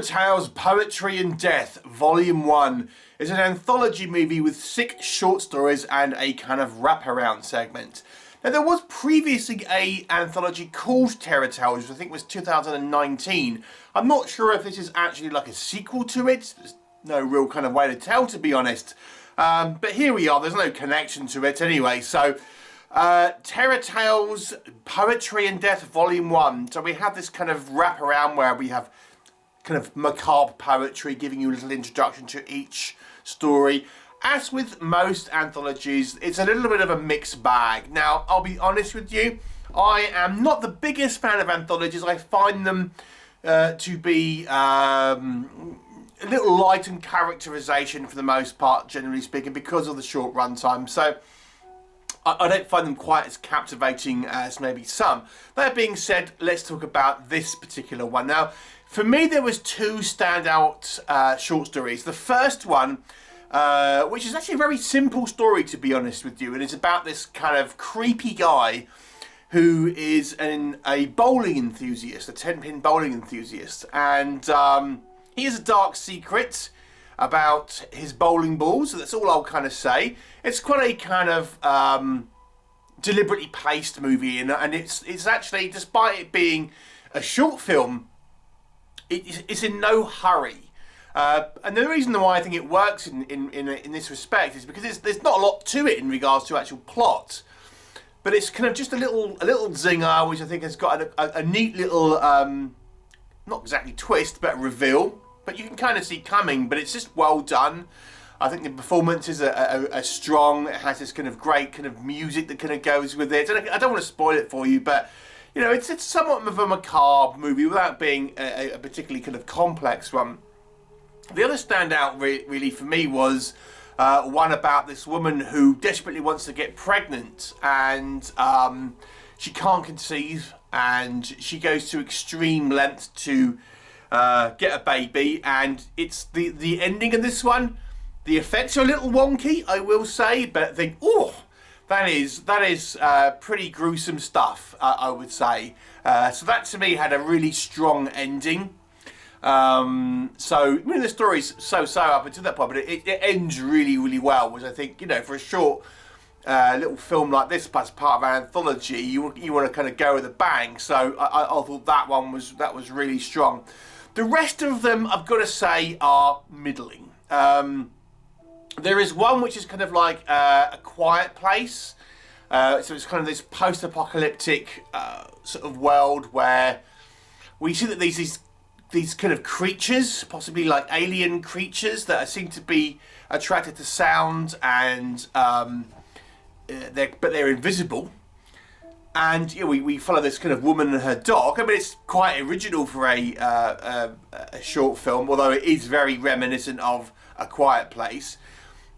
Terror Tales, Poetry and Death, Volume 1 is an anthology movie with 6 short stories and a kind of wraparound segment. Now, there was previously an anthology called Terror Tales, which I think was 2019. I'm not sure if this is actually like a sequel to it. There's no real kind of way to tell, to be honest. But here we are. There's no connection to it anyway. So, Terror Tales, Poetry and Death, Volume 1. So we have this kind of wraparound where we have kind of macabre poetry, giving you a little introduction to each story. As with most anthologies, it's a little bit of a mixed bag. Now, I'll be honest with you, I am not the biggest fan of anthologies. I find them to be a little light in characterization for the most part, generally speaking, because of the short runtime. So I don't find them quite as captivating as maybe some. That being said, let's talk about this particular one. Now, for me, there was 2 standout short stories. The first one, which is actually a very simple story, to be honest with you, and it's about this kind of creepy guy who is a bowling enthusiast, a 10-pin bowling enthusiast, and he has a dark secret about his bowling balls. So that's all I'll kind of say. It's quite a kind of deliberately paced movie, and it's actually, despite it being a short film, it's in no hurry. And the reason why I think it works in this respect is because there's not a lot to it in regards to actual plot, but it's kind of just a little zinger, which I think has got a neat little not exactly twist, but reveal. But you can kind of see coming, but it's just well done. I think the performances are strong. It has this kind of great kind of music that kind of goes with it. And I don't want to spoil it for you, but you know, it's somewhat of a macabre movie without being a particularly kind of complex one. The other standout really for me was one about this woman who desperately wants to get pregnant, and she can't conceive, and she goes to extreme lengths to get a baby. And it's the ending of this one. The effects are a little wonky, I will say, but I think, oh, that is pretty gruesome stuff, I would say. So that to me had a really strong ending. So I mean, the story's so up until that point, but it ends really well, which I think, you know, for a short little film like this, as part of an anthology, you want to kind of go with a bang. So I thought that was really strong. The rest of them, I've got to say, are middling. There is one which is kind of like a quiet place. So it's kind of this post-apocalyptic sort of world where we see that these kind of creatures, possibly like alien creatures, that seem to be attracted to sound, and they're invisible. And you know, we follow this kind of woman and her dog. I mean, it's quite original for a short film, although it is very reminiscent of A Quiet Place.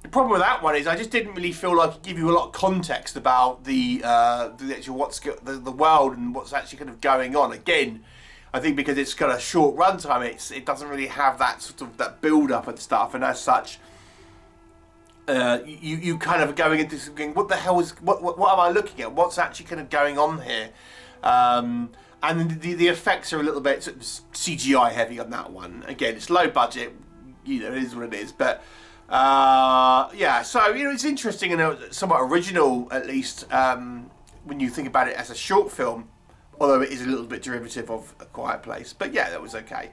The problem with that one is I just didn't really feel like it gave you a lot of context about the actual the world and what's actually kind of going on. Again, I think because it's got a short runtime, it doesn't really have that sort of that build up and stuff, and as such, you kind of going into thinking, what the hell is what am I looking at? What's actually kind of going on here? And the effects are a little bit sort of CGI heavy on that one. Again, it's low budget, you know, it is what it is, but. Yeah, so you know, it's interesting and somewhat original, at least when you think about it as a short film, although it is a little bit derivative of A Quiet Place. But yeah, that was okay.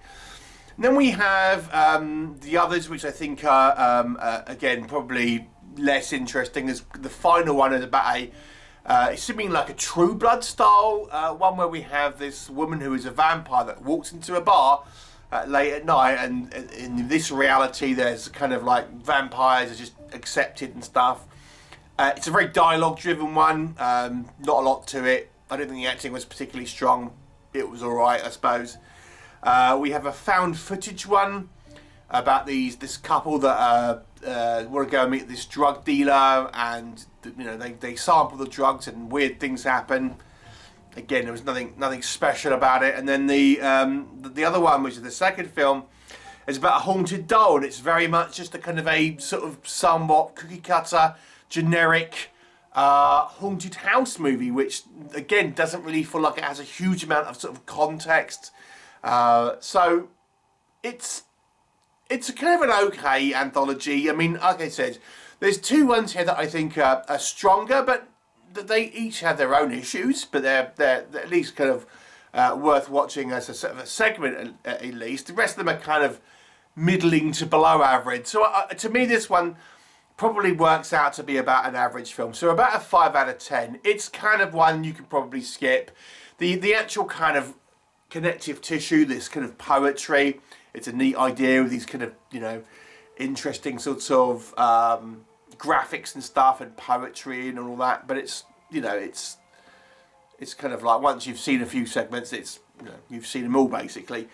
And then we have the others, which I think are again probably less interesting. As the final one is about it's something like a True Blood style one, where we have this woman who is a vampire that walks into a bar late at night, and in this reality there's kind of like vampires are just accepted and stuff. It's a very dialogue driven one, not a lot to it. I don't think the acting was particularly strong. It was alright, I suppose. We have a found footage one about this couple that want to go and meet this drug dealer, and you know, they sample the drugs and weird things happen. Again, there was nothing special about it. And then the other one, which is the second film, is about a haunted doll, and it's very much just a kind of a sort of somewhat cookie cutter, generic haunted house movie, which again doesn't really feel like it has a huge amount of sort of context. So it's a kind of an okay anthology. I mean, like I said, there's two ones here that I think are stronger, but they each have their own issues, but they're at least kind of worth watching as a sort of a segment at least. The rest of them are kind of middling to below average. So to me, this one probably works out to be about an average film. So about a 5 out of 10. It's kind of one you can probably skip. The actual kind of connective tissue, this kind of poetry, it's a neat idea with these kind of, you know, interesting sorts of graphics and stuff and poetry and all that. But it's, you know, it's kind of like once you've seen a few segments, it's, you know, you've seen them all basically.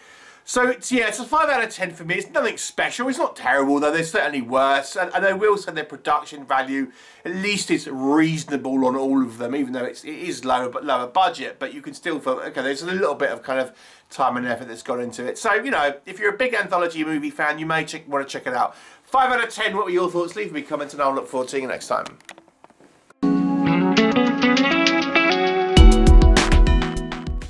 So it's a 5 out of 10 for me. It's nothing special. It's not terrible though. There's certainly worse, and I will say their production value, at least it's reasonable on all of them, even though it is lower budget. But you can still feel okay. There's a little bit of kind of time and effort that's gone into it. So you know, if you're a big anthology movie fan, you may want to check it out. 5 out of 10. What were your thoughts? Leave me comments, and I'll look forward to seeing you next time.